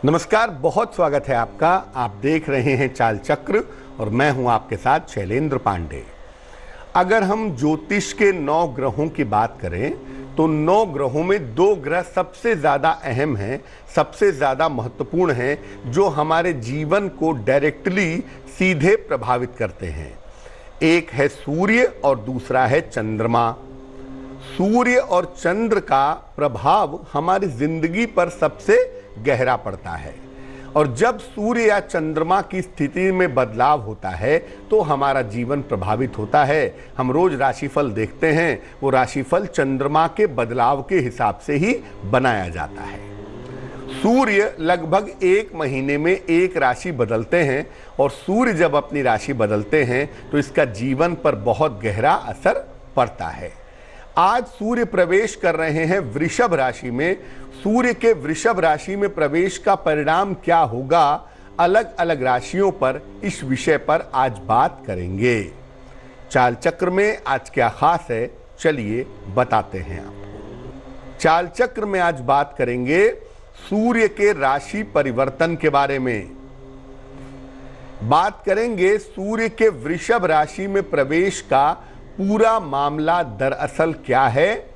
नमस्कार, बहुत स्वागत है आपका। आप देख रहे हैं चाल चक्र और मैं हूं आपके साथ शैलेंद्र पांडे। अगर हम ज्योतिष के 9 ग्रहों की बात करें तो 9 ग्रहों में 2 ग्रह सबसे ज्यादा अहम हैं, सबसे ज्यादा महत्वपूर्ण हैं, जो हमारे जीवन को डायरेक्टली सीधे प्रभावित करते हैं। एक है सूर्य और दूसरा है चंद्रमा। सूर्य और चंद्र का प्रभाव हमारी जिंदगी पर सबसे गहरा पड़ता है और जब सूर्य या चंद्रमा की स्थिति में बदलाव होता है तो हमारा जीवन प्रभावित होता है। हम रोज राशिफल देखते हैं, वो राशिफल चंद्रमा के बदलाव के हिसाब से ही बनाया जाता है। सूर्य लगभग 1 महीने में एक राशि बदलते हैं और सूर्य जब अपनी राशि बदलते हैं तो इसका जीवन पर बहुत गहरा असर पड़ता है। आज सूर्य प्रवेश कर रहे हैं वृषभ राशि में। सूर्य के वृषभ राशि में प्रवेश का परिणाम क्या होगा, अलग अलग राशियों पर, इस विषय पर आज बात करेंगे। चाल चक्र में आज क्या खास है, चलिए बताते हैं आपको। चाल चक्र में आज बात करेंगे सूर्य के राशि परिवर्तन के बारे में। बात करेंगे सूर्य के वृषभ राशि में प्रवेश का पूरा मामला दरअसल क्या है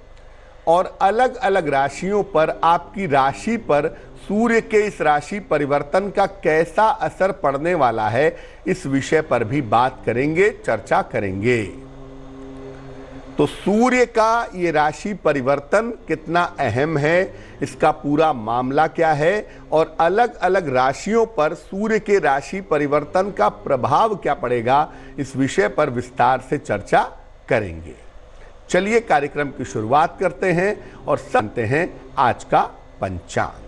और अलग अलग राशियों पर, आपकी राशि पर सूर्य के इस राशि परिवर्तन का कैसा असर पड़ने वाला है, इस विषय पर भी बात करेंगे, चर्चा करेंगे। तो सूर्य का ये राशि परिवर्तन कितना अहम है, इसका पूरा मामला क्या है और अलग अलग राशियों पर सूर्य के राशि परिवर्तन का प्रभाव क्या पड़ेगा, इस विषय पर विस्तार से चर्चा करेंगे। चलिए कार्यक्रम की शुरुआत करते हैं और सुनते हैं आज का पंचांग।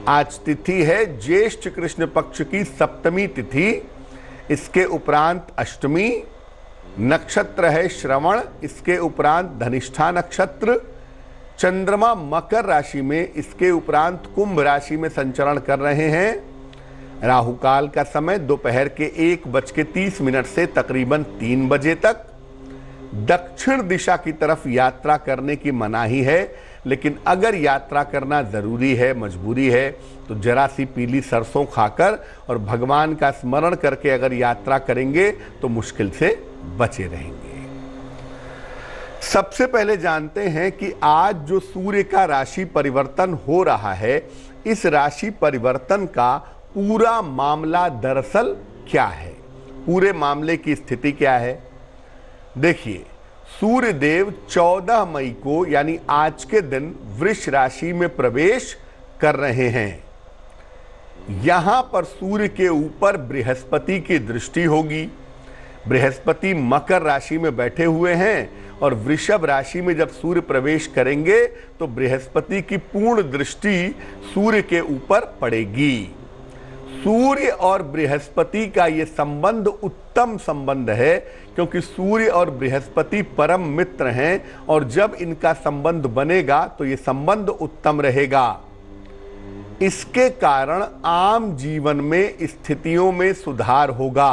आज तिथि है ज्येष्ठ कृष्ण पक्ष की सप्तमी तिथि, इसके उपरांत अष्टमी। नक्षत्र है श्रवण, इसके उपरांत धनिष्ठा नक्षत्र। चंद्रमा मकर राशि में, इसके उपरांत कुंभ राशि में संचरण कर रहे हैं। राहु काल का समय दोपहर के 1:30 से तकरीबन 3 बजे तक। दक्षिण दिशा की तरफ यात्रा करने की मनाही है, लेकिन अगर यात्रा करना जरूरी है, मजबूरी है, तो जरा सी पीली सरसों खाकर और भगवान का स्मरण करके अगर यात्रा करेंगे तो मुश्किल से बचे रहेंगे। सबसे पहले जानते हैं कि आज जो सूर्य का राशि परिवर्तन हो रहा है, इस राशि परिवर्तन का पूरा मामला दरअसल क्या है, पूरे मामले की स्थिति क्या है। देखिए, सूर्य देव 14 मई को यानी आज के दिन वृष राशि में प्रवेश कर रहे हैं। यहां पर सूर्य के ऊपर बृहस्पति की दृष्टि होगी। बृहस्पति मकर राशि में बैठे हुए हैं और वृषभ राशि में जब सूर्य प्रवेश करेंगे तो बृहस्पति की पूर्ण दृष्टि सूर्य के ऊपर पड़ेगी। सूर्य और बृहस्पति का ये संबंध उत्तम संबंध है, क्योंकि सूर्य और बृहस्पति परम मित्र हैं और जब इनका संबंध बनेगा तो ये संबंध उत्तम रहेगा। इसके कारण आम जीवन में स्थितियों में सुधार होगा।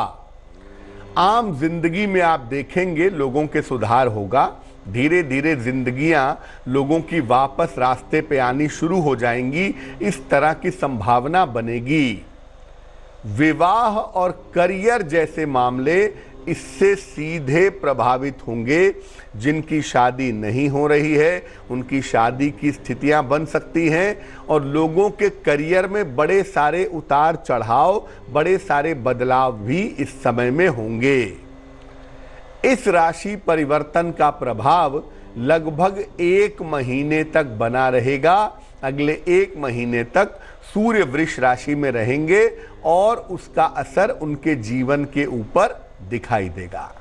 आम जिंदगी में आप देखेंगे लोगों के सुधार होगा। धीरे धीरे जिंदगियां लोगों की वापस रास्ते पे आनी शुरू हो जाएंगी, इस तरह की संभावना बनेगी। विवाह और करियर जैसे मामले इससे सीधे प्रभावित होंगे। जिनकी शादी नहीं हो रही है उनकी शादी की स्थितियां बन सकती हैं और लोगों के करियर में बड़े सारे उतार चढ़ाव, बड़े सारे बदलाव भी इस समय में होंगे। इस राशि परिवर्तन का प्रभाव लगभग 1 महीने तक बना रहेगा। अगले 1 महीने तक सूर्य वृष राशि में रहेंगे और उसका असर उनके जीवन के ऊपर दिखाई देगा।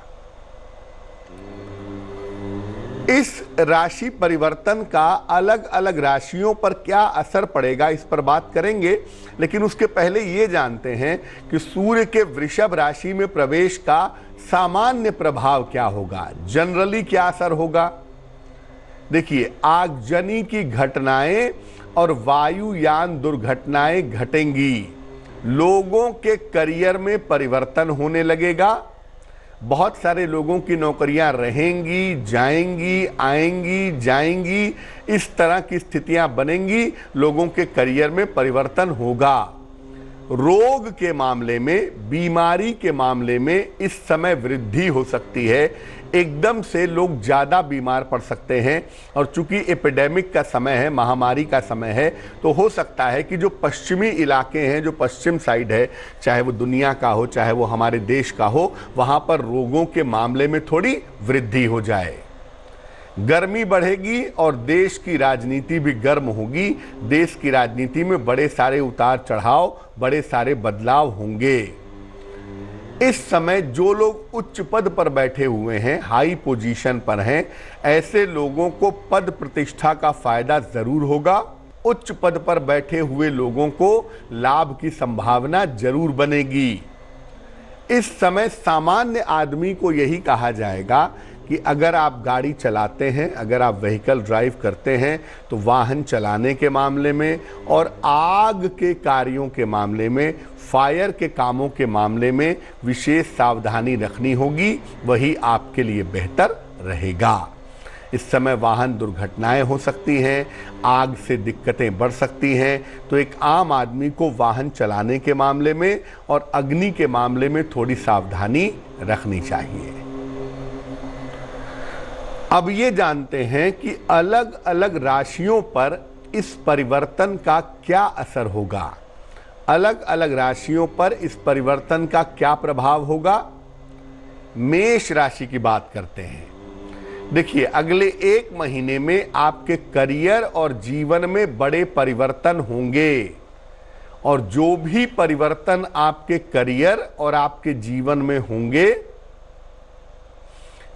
इस राशि परिवर्तन का अलग अलग राशियों पर क्या असर पड़ेगा, इस पर बात करेंगे, लेकिन उसके पहले ये जानते हैं कि सूर्य के वृषभ राशि में प्रवेश का सामान्य प्रभाव क्या होगा, जनरली क्या असर होगा। देखिए, आगजनी की घटनाएं और वायुयान दुर्घटनाएं घटेंगी। लोगों के करियर में परिवर्तन होने लगेगा। बहुत सारे लोगों की नौकरियां रहेंगी, जाएंगी, आएंगी, जाएंगी, इस तरह की स्थितियां बनेंगी, लोगों के करियर में परिवर्तन होगा। रोग के मामले में, बीमारी के मामले में इस समय वृद्धि हो सकती है। एकदम से लोग ज़्यादा बीमार पड़ सकते हैं, और चूंकि एपिडेमिक का समय है, महामारी का समय है, तो हो सकता है कि जो पश्चिमी इलाके हैं, जो पश्चिम साइड है, चाहे वो दुनिया का हो, चाहे वो हमारे देश का हो, वहाँ पर रोगों के मामले में थोड़ी वृद्धि हो जाए। गर्मी बढ़ेगी और देश की राजनीति भी गर्म होगी। देश की राजनीति में बड़े सारे उतार चढ़ाव, बड़े सारे बदलाव होंगे। इस समय जो लोग उच्च पद पर बैठे हुए हैं, हाई पोजीशन पर हैं, ऐसे लोगों को पद प्रतिष्ठा का फायदा जरूर होगा। उच्च पद पर बैठे हुए लोगों को लाभ की संभावना जरूर बनेगी। इस समय सामान्य आदमी को यही कहा जाएगा कि अगर आप गाड़ी चलाते हैं, अगर आप व्हीकल ड्राइव करते हैं, तो वाहन चलाने के मामले में और आग के कार्यों के मामले में, फायर के कामों के मामले में विशेष सावधानी रखनी होगी। वही आपके लिए बेहतर रहेगा। इस समय वाहन दुर्घटनाएं हो सकती हैं, आग से दिक्कतें बढ़ सकती हैं, तो एक आम आदमी को वाहन चलाने के मामले में और अग्नि के मामले में थोड़ी सावधानी रखनी चाहिए। अब ये जानते हैं कि अलग अलग राशियों पर इस परिवर्तन का क्या असर होगा। अलग अलग राशियों पर इस परिवर्तन का क्या प्रभाव होगा। मेष राशि की बात करते हैं। देखिए, अगले एक महीने में आपके करियर और जीवन में बड़े परिवर्तन होंगे, और जो भी परिवर्तन आपके करियर और आपके जीवन में होंगे,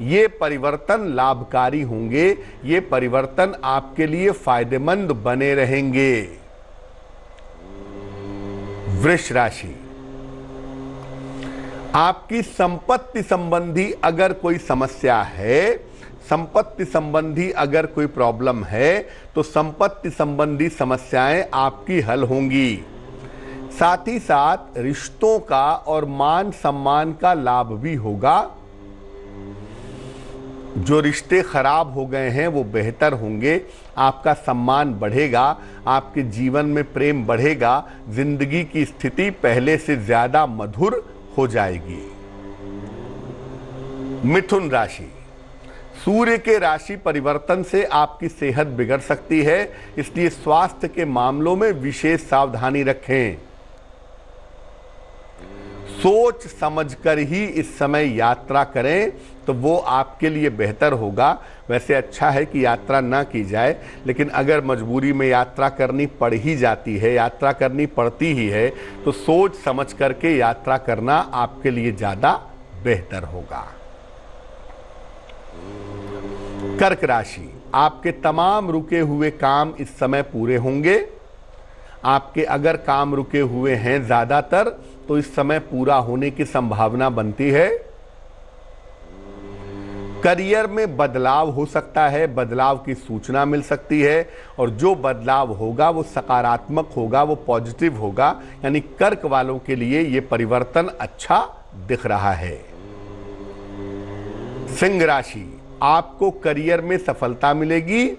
ये परिवर्तन लाभकारी होंगे। ये परिवर्तन आपके लिए फायदेमंद बने रहेंगे। वृष राशि, आपकी संपत्ति संबंधी अगर कोई समस्या है, संपत्ति संबंधी अगर कोई प्रॉब्लम है, तो संपत्ति संबंधी समस्याएं आपकी हल होंगी। साथ ही साथ रिश्तों का और मान सम्मान का लाभ भी होगा। जो रिश्ते खराब हो गए हैं वो बेहतर होंगे, आपका सम्मान बढ़ेगा, आपके जीवन में प्रेम बढ़ेगा, जिंदगी की स्थिति पहले से ज्यादा मधुर हो जाएगी। मिथुन राशि, सूर्य के राशि परिवर्तन से आपकी सेहत बिगड़ सकती है, इसलिए स्वास्थ्य के मामलों में विशेष सावधानी रखें। सोच समझकर ही इस समय यात्रा करें तो वो आपके लिए बेहतर होगा। वैसे अच्छा है कि यात्रा ना की जाए, लेकिन अगर मजबूरी में यात्रा करनी पड़ ही जाती है, यात्रा करनी पड़ती ही है, तो सोच समझ करके यात्रा करना आपके लिए ज़्यादा बेहतर होगा। कर्क राशि, आपके तमाम रुके हुए काम इस समय पूरे होंगे। आपके अगर काम रुके हुए हैं ज़्यादातर, तो इस समय पूरा होने की संभावना बनती है। करियर में बदलाव हो सकता है, बदलाव की सूचना मिल सकती है, और जो बदलाव होगा वो सकारात्मक होगा, वो पॉजिटिव होगा। यानी कर्क वालों के लिए ये परिवर्तन अच्छा दिख रहा है। सिंह राशि, आपको करियर में सफलता मिलेगी,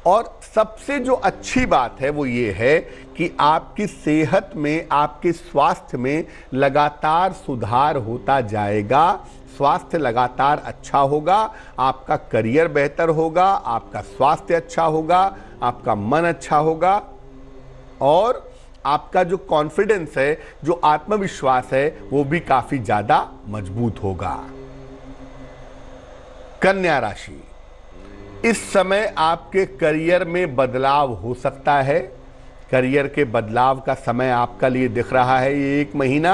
और सबसे जो अच्छी बात है वो ये है कि आपकी सेहत में, आपके स्वास्थ्य में लगातार सुधार होता जाएगा। स्वास्थ्य लगातार अच्छा होगा, आपका करियर बेहतर होगा, आपका स्वास्थ्य अच्छा होगा, आपका मन अच्छा होगा, और आपका जो कॉन्फिडेंस है, जो आत्मविश्वास है, वो भी काफी ज्यादा मजबूत होगा। कन्या राशि, इस समय आपके करियर में बदलाव हो सकता है। करियर के बदलाव का समय आपका लिए दिख रहा है ये एक महीना।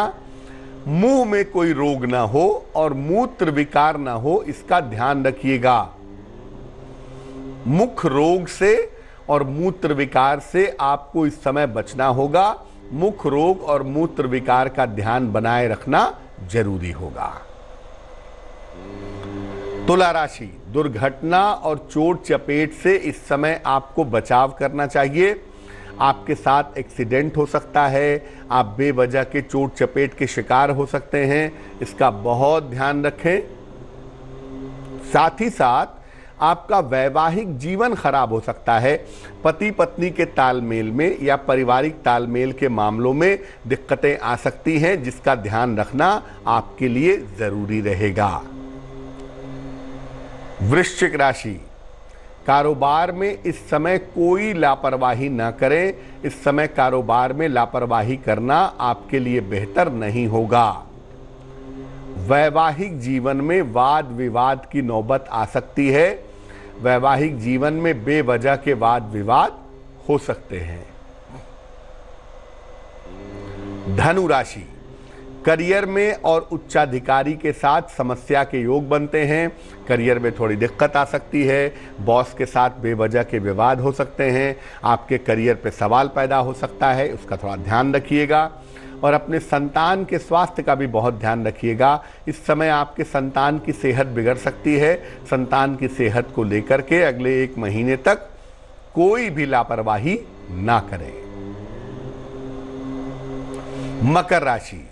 मुंह में कोई रोग ना हो और मूत्र विकार ना हो, इसका ध्यान रखिएगा। मुख रोग से और मूत्र विकार से आपको इस समय बचना होगा। मुख रोग और मूत्र विकार का ध्यान बनाए रखना जरूरी होगा। तुला राशि, दुर्घटना और चोट चपेट से इस समय आपको बचाव करना चाहिए। आपके साथ एक्सीडेंट हो सकता है, आप बेवजह के चोट चपेट के शिकार हो सकते हैं, इसका बहुत ध्यान रखें। साथ ही साथ आपका वैवाहिक जीवन खराब हो सकता है, पति पत्नी के तालमेल में या पारिवारिक तालमेल के मामलों में दिक्कतें आ सकती हैं, जिसका ध्यान रखना आपके लिए जरूरी रहेगा। वृश्चिक राशि, कारोबार में इस समय कोई लापरवाही ना करें। इस समय कारोबार में लापरवाही करना आपके लिए बेहतर नहीं होगा। वैवाहिक जीवन में वाद विवाद की नौबत आ सकती है। वैवाहिक जीवन में बेवजह के वाद विवाद हो सकते हैं। धनु राशि, करियर में और उच्चाधिकारी के साथ समस्या के योग बनते हैं। करियर में थोड़ी दिक्कत आ सकती है। बॉस के साथ बेवजह के विवाद हो सकते हैं। आपके करियर पे सवाल पैदा हो सकता है, उसका थोड़ा ध्यान रखिएगा। और अपने संतान के स्वास्थ्य का भी बहुत ध्यान रखिएगा। इस समय आपके संतान की सेहत बिगड़ सकती है। संतान की सेहत को लेकर के अगले 1 महीने तक कोई भी लापरवाही ना करें। मकर राशि,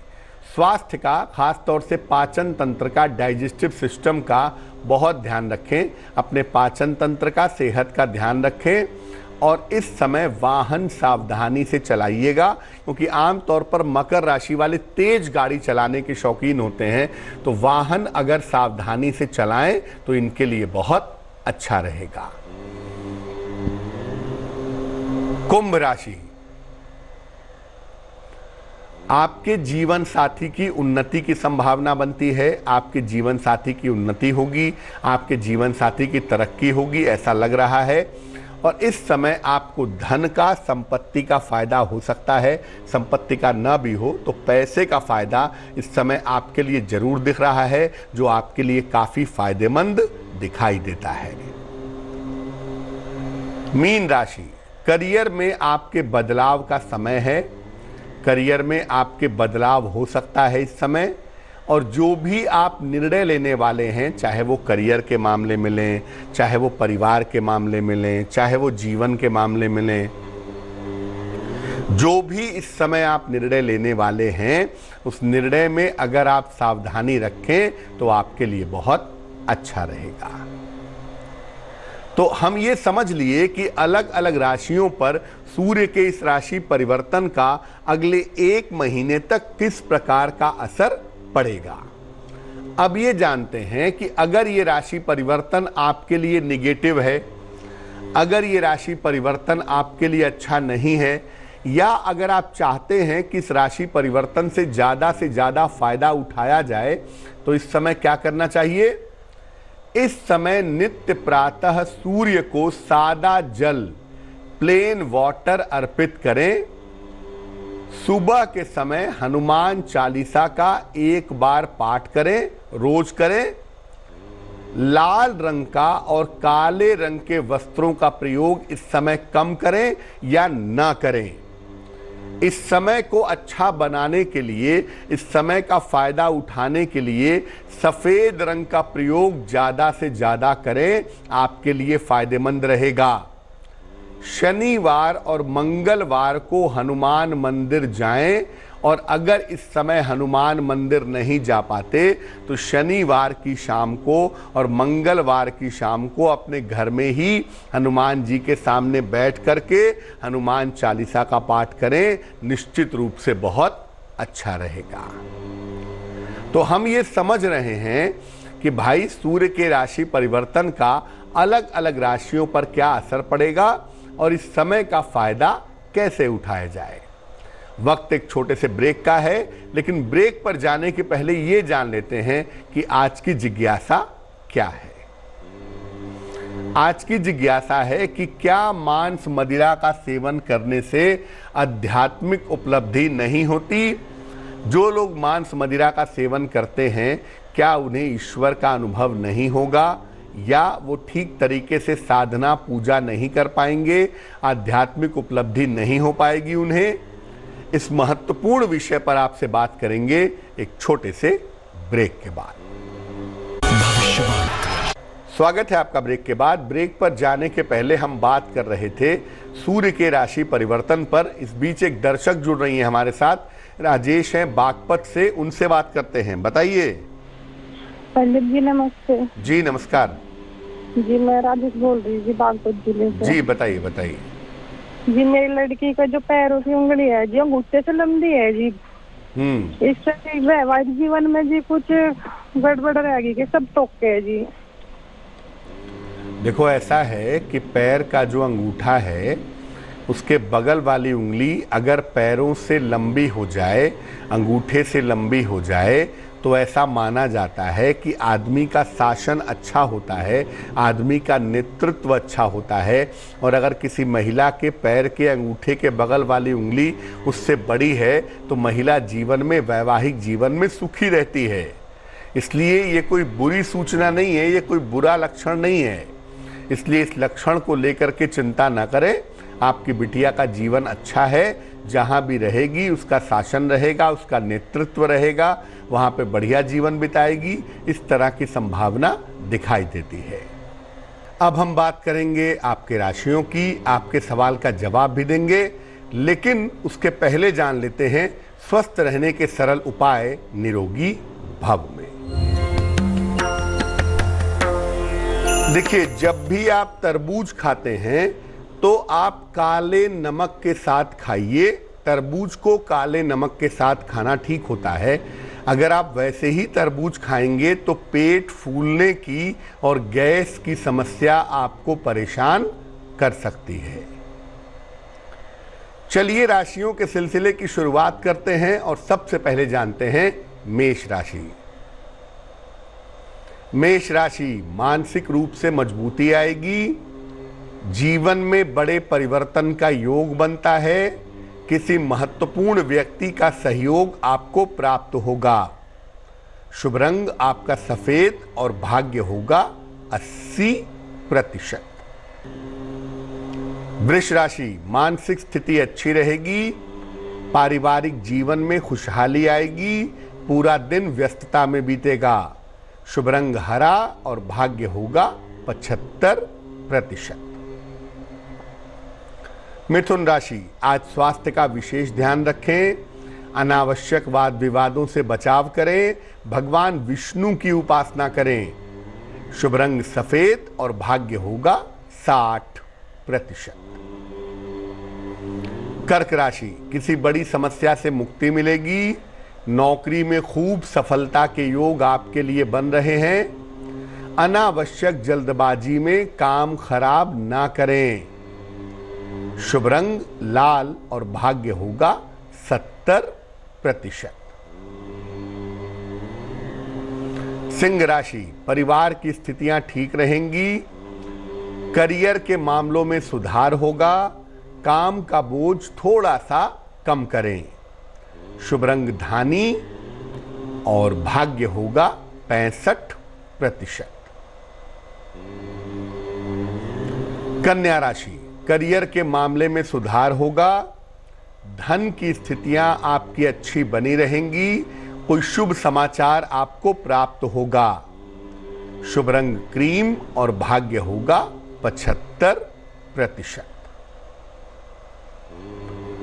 स्वास्थ्य का, खास तौर से पाचन तंत्र का, डाइजेस्टिव सिस्टम का बहुत ध्यान रखें। अपने पाचन तंत्र का, सेहत का ध्यान रखें। और इस समय वाहन सावधानी से चलाइएगा, क्योंकि आमतौर पर मकर राशि वाले तेज गाड़ी चलाने के शौकीन होते हैं। तो वाहन अगर सावधानी से चलाएं तो इनके लिए बहुत अच्छा रहेगा। कुंभ राशि, आपके जीवन साथी की उन्नति की संभावना बनती है। आपके जीवन साथी की उन्नति होगी, आपके जीवन साथी की तरक्की होगी, ऐसा लग रहा है। और इस समय आपको धन का, संपत्ति का फायदा हो सकता है। संपत्ति का न भी हो तो पैसे का फायदा इस समय आपके लिए जरूर दिख रहा है, जो आपके लिए काफी फायदेमंद दिखाई देता है। मीन राशि, करियर में आपके बदलाव का समय है। करियर में आपके बदलाव हो सकता है इस समय। और जो भी आप निर्णय लेने वाले हैं, चाहे वो करियर के मामले में लें, चाहे वो परिवार के मामले में लें, चाहे वो जीवन के मामले में लें, जो भी इस समय आप निर्णय लेने वाले हैं, उस निर्णय में अगर आप सावधानी रखें तो आपके लिए बहुत अच्छा रहेगा। तो हम ये समझ लिए कि अलग अलग राशियों पर सूर्य के इस राशि परिवर्तन का अगले 1 महीने तक किस प्रकार का असर पड़ेगा। अब ये जानते हैं कि अगर ये राशि परिवर्तन आपके लिए निगेटिव है, अगर ये राशि परिवर्तन आपके लिए अच्छा नहीं है, या अगर आप चाहते हैं कि इस राशि परिवर्तन से ज़्यादा फायदा उठाया जाए, तो इस समय क्या करना चाहिए? इस समय नित्य प्रातः सूर्य को सादा जल, प्लेन वाटर अर्पित करें। सुबह के समय हनुमान चालीसा का 1 बार पाठ करें, रोज करें। लाल रंग का और काले रंग के वस्त्रों का प्रयोग इस समय कम करें या ना करें। इस समय को अच्छा बनाने के लिए, इस समय का फायदा उठाने के लिए सफेद रंग का प्रयोग ज्यादा से ज्यादा करें, आपके लिए फायदेमंद रहेगा। शनिवार और मंगलवार को हनुमान मंदिर जाएं, और अगर इस समय हनुमान मंदिर नहीं जा पाते तो शनिवार की शाम को और मंगलवार की शाम को अपने घर में ही हनुमान जी के सामने बैठ करके हनुमान चालीसा का पाठ करें। निश्चित रूप से बहुत अच्छा रहेगा। तो हम ये समझ रहे हैं कि भाई सूर्य के राशि परिवर्तन का अलग अलग राशियों पर क्या असर पड़ेगा और इस समय का फायदा कैसे उठाया जाए। वक्त एक छोटे से ब्रेक का है, लेकिन ब्रेक पर जाने के पहले ये जान लेते हैं कि आज की जिज्ञासा क्या है। आज की जिज्ञासा है कि क्या मांस मदिरा का सेवन करने से आध्यात्मिक उपलब्धि नहीं होती? जो लोग मांस मदिरा का सेवन करते हैं, क्या उन्हें ईश्वर का अनुभव नहीं होगा, या वो ठीक तरीके से साधना पूजा नहीं कर पाएंगे, आध्यात्मिक उपलब्धि नहीं हो पाएगी उन्हें? इस महत्वपूर्ण विषय पर आपसे बात करेंगे एक छोटे से ब्रेक के बाद। स्वागत है आपका ब्रेक के बाद। ब्रेक पर जाने के पहले हम बात कर रहे थे सूर्य के राशि परिवर्तन पर। इस बीच एक दर्शक जुड़ रही हैं हमारे साथ, राजेश हैं बागपत से, उनसे बात करते हैं। बताइए। पंडित जी नमस्ते। जी नमस्कार जी, मैं राजेश बोल रही थी बागपत जिले से। जी बताइए बताइए। जी, मेरी लड़की का जो पैरों की उंगली है जी, अंगूठे से लंबी है जी। इससे वैवाहिक जीवन में जी कुछ गड़बड़ रहेगी कि सब टोके है जी। देखो, ऐसा है कि पैर का जो अंगूठा है उसके बगल वाली उंगली अगर पैरों से लंबी हो जाए, अंगूठे से लंबी हो जाए, तो ऐसा माना जाता है कि आदमी का शासन अच्छा होता है, आदमी का नेतृत्व अच्छा होता है। और अगर किसी महिला के पैर के अंगूठे के बगल वाली उंगली उससे बड़ी है तो महिला जीवन में, वैवाहिक जीवन में सुखी रहती है। इसलिए ये कोई बुरी सूचना नहीं है, ये कोई बुरा लक्षण नहीं है। इसलिए इस लक्षण को लेकर के चिंता न करें। आपकी बिटिया का जीवन अच्छा है, जहाँ भी रहेगी उसका शासन रहेगा, उसका नेतृत्व रहेगा, वहाँ पे बढ़िया जीवन बिताएगी, इस तरह की संभावना दिखाई देती है। अब हम बात करेंगे आपके राशियों की, आपके सवाल का जवाब भी देंगे, लेकिन उसके पहले जान लेते हैं स्वस्थ रहने के सरल उपाय निरोगी भव में। देखिए, जब भी आप तरबूज खाते हैं तो आप काले नमक के साथ खाइए। तरबूज को काले नमक के साथ खाना ठीक होता है। अगर आप वैसे ही तरबूज खाएंगे तो पेट फूलने की और गैस की समस्या आपको परेशान कर सकती है। चलिए राशियों के सिलसिले की शुरुआत करते हैं और सबसे पहले जानते हैं मेष राशि। मेष राशि, मानसिक रूप से मजबूती आएगी, जीवन में बड़े परिवर्तन का योग बनता है, किसी महत्वपूर्ण व्यक्ति का सहयोग आपको प्राप्त होगा। शुभ रंग आपका सफेद और भाग्य होगा 80%। वृष राशि, मानसिक स्थिति अच्छी रहेगी, पारिवारिक जीवन में खुशहाली आएगी, पूरा दिन व्यस्तता में बीतेगा। शुभ रंग हरा और भाग्य होगा 75%। मिथुन राशि, आज स्वास्थ्य का विशेष ध्यान रखें, अनावश्यक वाद विवादों से बचाव करें, भगवान विष्णु की उपासना करें। शुभ रंग सफेद और भाग्य होगा 60%। कर्क राशि, किसी बड़ी समस्या से मुक्ति मिलेगी, नौकरी में खूब सफलता के योग आपके लिए बन रहे हैं। अनावश्यक जल्दबाजी में काम खराब ना करें। शुभ रंग लाल और भाग्य होगा 70%। सिंह राशि, परिवार की स्थितियां ठीक रहेंगी, करियर के मामलों में सुधार होगा, काम का बोझ थोड़ा सा कम करें। शुभ रंग धानी और भाग्य होगा 65%। कन्या राशि, करियर के मामले में सुधार होगा, धन की स्थितियां आपकी अच्छी बनी रहेंगी, कोई शुभ समाचार आपको प्राप्त होगा। शुभ रंग क्रीम और भाग्य होगा 75%।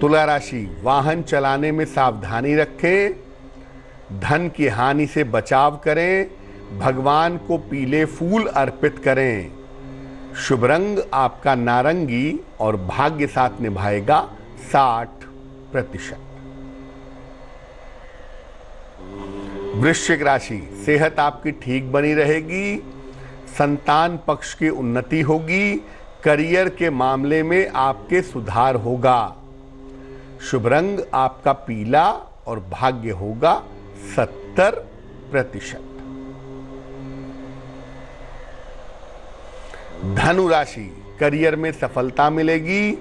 तुला राशि, वाहन चलाने में सावधानी रखें, धन की हानि से बचाव करें, भगवान को पीले फूल अर्पित करें। शुभ रंग आपका नारंगी और भाग्य साथ निभाएगा 60%। वृश्चिक राशि, सेहत आपकी ठीक बनी रहेगी, संतान पक्ष की उन्नति होगी, करियर के मामले में आपके सुधार होगा। शुभ रंग आपका पीला और भाग्य होगा 70%। धनु राशि, करियर में सफलता मिलेगी,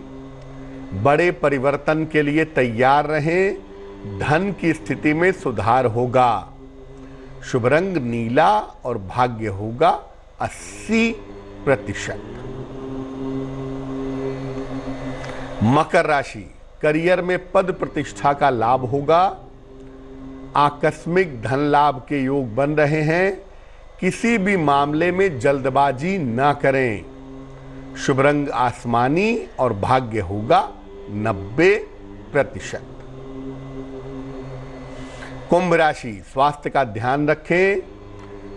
बड़े परिवर्तन के लिए तैयार रहें, धन की स्थिति में सुधार होगा। शुभ रंग नीला और भाग्य होगा 80%। मकर राशि, करियर में पद प्रतिष्ठा का लाभ होगा, आकस्मिक धन लाभ के योग बन रहे हैं, किसी भी मामले में जल्दबाजी ना करें। शुभ रंग आसमानी और भाग्य होगा 90%। कुंभ राशि, स्वास्थ्य का ध्यान रखें।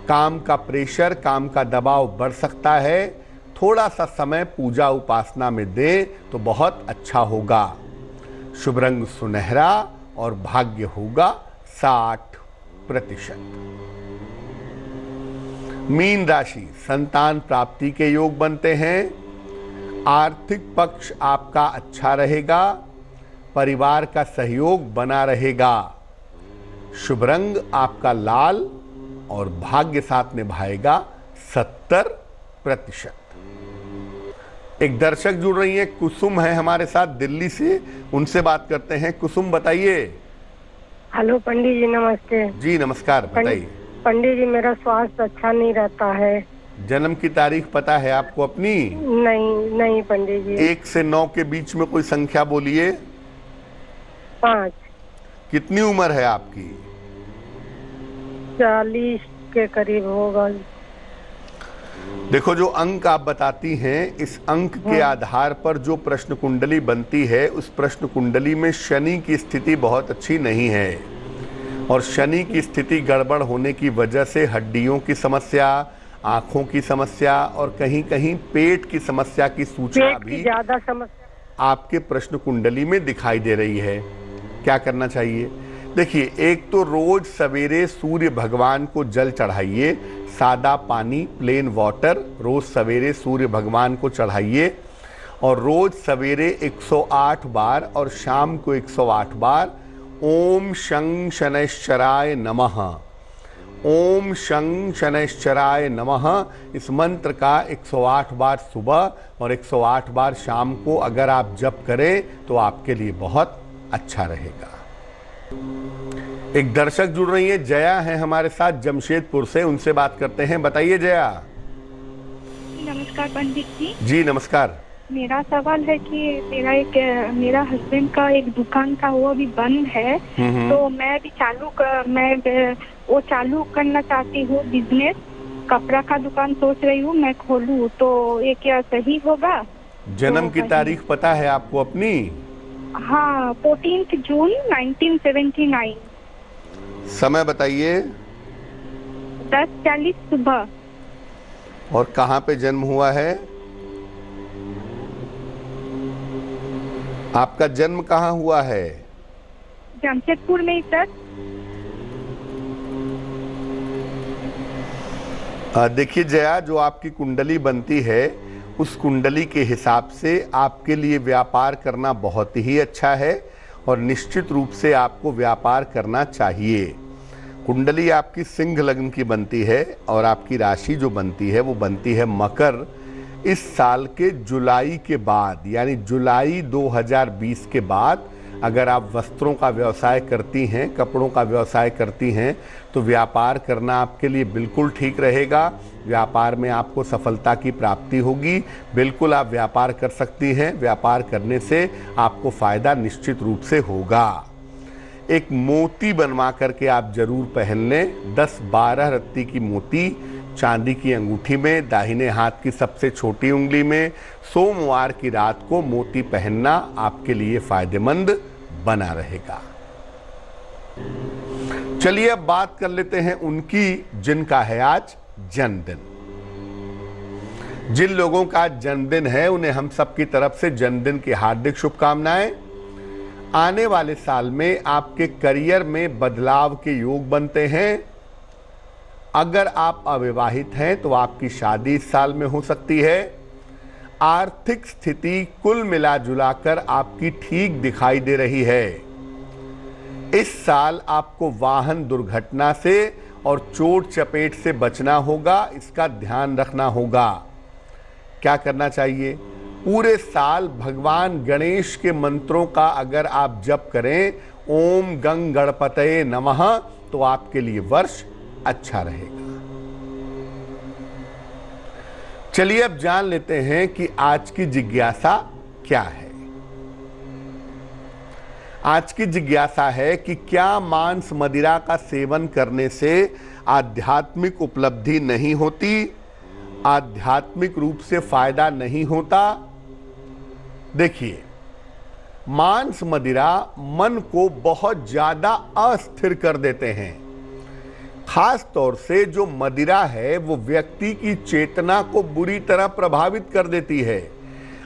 काम का प्रेशर, काम का दबाव बढ़ सकता है। थोड़ा सा समय पूजा उपासना में दें तो बहुत अच्छा होगा। शुभ रंग सुनहरा और भाग्य होगा 60%। मीन राशि, संतान प्राप्ति के योग बनते हैं। आर्थिक पक्ष आपका अच्छा रहेगा। परिवार का सहयोग बना रहेगा। शुभ रंग आपका लाल और भाग्य साथ निभाएगा 70%। एक दर्शक जुड़ रही है, कुसुम है हमारे साथ दिल्ली से, उनसे बात करते हैं। कुसुम बताइए। हेलो पंडित जी, नमस्ते। जी नमस्कार, बताइए। पंडित जी, मेरा स्वास्थ्य अच्छा नहीं रहता है। जन्म की तारीख पता है आपको अपनी? नहीं पंडित जी। 1 से 9 के बीच में कोई संख्या बोलिए। 5। कितनी उम्र है आपकी? 40 के करीब होगा। देखो, जो अंक आप बताती हैं, इस अंक के आधार पर जो प्रश्न कुंडली बनती है, उस प्रश्न कुंडली में शनि की स्थिति बहुत अच्छी नहीं है। और शनि की स्थिति गड़बड़ होने की वजह से हड्डियों की समस्या, आंखों की समस्या और कहीं कहीं पेट की समस्या की सूचना भी ज्यादा समस्या आपके प्रश्न कुंडली में दिखाई दे रही है। क्या करना चाहिए? देखिए, एक तो रोज सवेरे सूर्य भगवान को जल चढ़ाइए। सादा पानी, प्लेन वाटर रोज सवेरे सूर्य भगवान को चढ़ाइए। और रोज सवेरे 108 बार और शाम को 108 बार ओम शं शनैश्चराय नमः, ओम शं शनैश्चराय नमः, इस मंत्र का 108 बार सुबह और 108 बार शाम को अगर आप जप करें तो आपके लिए बहुत अच्छा रहेगा। एक दर्शक जुड़ रही है, जया है हमारे साथ जमशेदपुर से, उनसे बात करते हैं। बताइए जया। नमस्कार पंडित जी। जी नमस्कार। मेरा सवाल है कि मेरा हस्बैंड का एक दुकान था, वो अभी बंद है, तो मैं भी वो चालू करना चाहती हूँ बिजनेस। कपड़ा का दुकान सोच रही हूँ मैं खोलूँ, तो ये क्या सही होगा? जन्म की तारीख पता है आपको अपनी? हाँ, 14 जून 1979। समय बताइए। 10:40 सुबह। और कहाँ पे जन्म हुआ है? आपका जन्म कहाँ हुआ है? जमशेदपुर में ही सर। देखिए जया, जो आपकी कुंडली बनती है उस कुंडली के हिसाब से आपके लिए व्यापार करना बहुत ही अच्छा है और निश्चित रूप से आपको व्यापार करना चाहिए। कुंडली आपकी सिंह लग्न की बनती है और आपकी राशि जो बनती है वो बनती है मकर। इस साल के जुलाई के बाद, यानी जुलाई 2020 के बाद अगर आप वस्त्रों का व्यवसाय करती हैं, कपड़ों का व्यवसाय करती हैं, तो व्यापार करना आपके लिए बिल्कुल ठीक रहेगा। व्यापार में आपको सफलता की प्राप्ति होगी। बिल्कुल आप व्यापार कर सकती हैं। व्यापार करने से आपको फायदा निश्चित रूप से होगा। एक मोती बनवा करके आप जरूर पहन लें। 10-12 रत्ती की मोती चांदी की अंगूठी में, दाहिने हाथ की सबसे छोटी उंगली में, सोमवार की रात को मोती पहनना आपके लिए फायदेमंद बना रहेगा। चलिए अब बात कर लेते हैं उनकी जिनका है आज जन्मदिन। जिन लोगों का आज जन्मदिन है उन्हें हम सबकी तरफ से जन्मदिन की हार्दिक शुभकामनाएं। आने वाले साल में आपके करियर में बदलाव के योग बनते हैं। अगर आप अविवाहित हैं तो आपकी शादी इस साल में हो सकती है। आर्थिक स्थिति कुल मिला जुलाकर आपकी ठीक दिखाई दे रही है। इस साल आपको वाहन दुर्घटना से और चोट चपेट से बचना होगा, इसका ध्यान रखना होगा। क्या करना चाहिए? पूरे साल भगवान गणेश के मंत्रों का अगर आप जप करें, ओम गंग गणपतये नमः, तो आपके लिए वर्ष अच्छा रहेगा। चलिए अब जान लेते हैं कि आज की जिज्ञासा क्या है। आज की जिज्ञासा है कि क्या मांस मदिरा का सेवन करने से आध्यात्मिक उपलब्धि नहीं होती, आध्यात्मिक रूप से फायदा नहीं होता? देखिए, मांस मदिरा मन को बहुत ज्यादा अस्थिर कर देते हैं। खास तौर से जो मदिरा है वो व्यक्ति की चेतना को बुरी तरह प्रभावित कर देती है।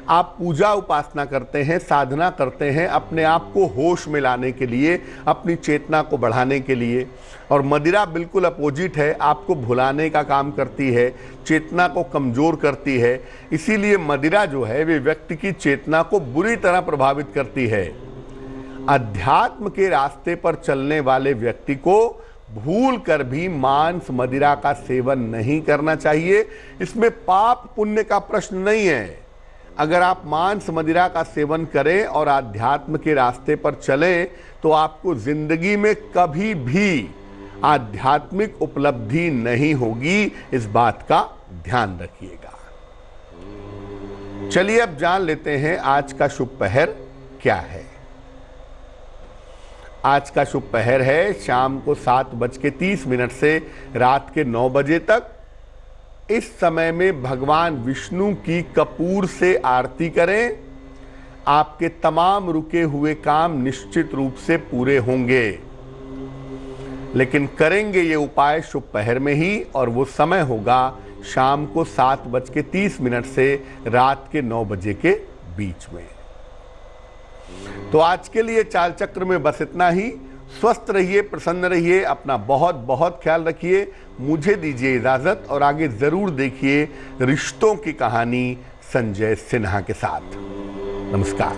आप पूजा उपासना करते हैं, साधना करते हैं अपने आप को होश में लाने के लिए, अपनी चेतना को बढ़ाने के लिए, और मदिरा बिल्कुल अपोजिट है, आपको भुलाने का काम करती है, चेतना को कमजोर करती है। इसीलिए मदिरा जो है वे व्यक्ति की चेतना को बुरी तरह प्रभावित करती है। अध्यात्म के रास्ते पर चलने वाले व्यक्ति को भूल कर भी मांस मदिरा का सेवन नहीं करना चाहिए। इसमें पाप पुण्य का प्रश्न नहीं है। अगर आप मांस मदिरा का सेवन करें और आध्यात्म के रास्ते पर चलें तो आपको जिंदगी में कभी भी आध्यात्मिक उपलब्धि नहीं होगी। इस बात का ध्यान रखिएगा। चलिए अब जान लेते हैं आज का शुभ पहर क्या है। आज का शुभ पहर है शाम को 7:30 से रात के 9 बजे तक। इस समय में भगवान विष्णु की कपूर से आरती करें। आपके तमाम रुके हुए काम निश्चित रूप से पूरे होंगे, लेकिन करेंगे ये उपाय शुभ पहर में ही, और वो समय होगा शाम को 7:30 से रात के 9 बजे के बीच में। तो आज के लिए चाल चक्र में बस इतना ही। स्वस्थ रहिए, प्रसन्न रहिए, अपना बहुत बहुत ख्याल रखिए। मुझे दीजिए इजाजत, और आगे जरूर देखिए रिश्तों की कहानी संजय सिन्हा के साथ। नमस्कार।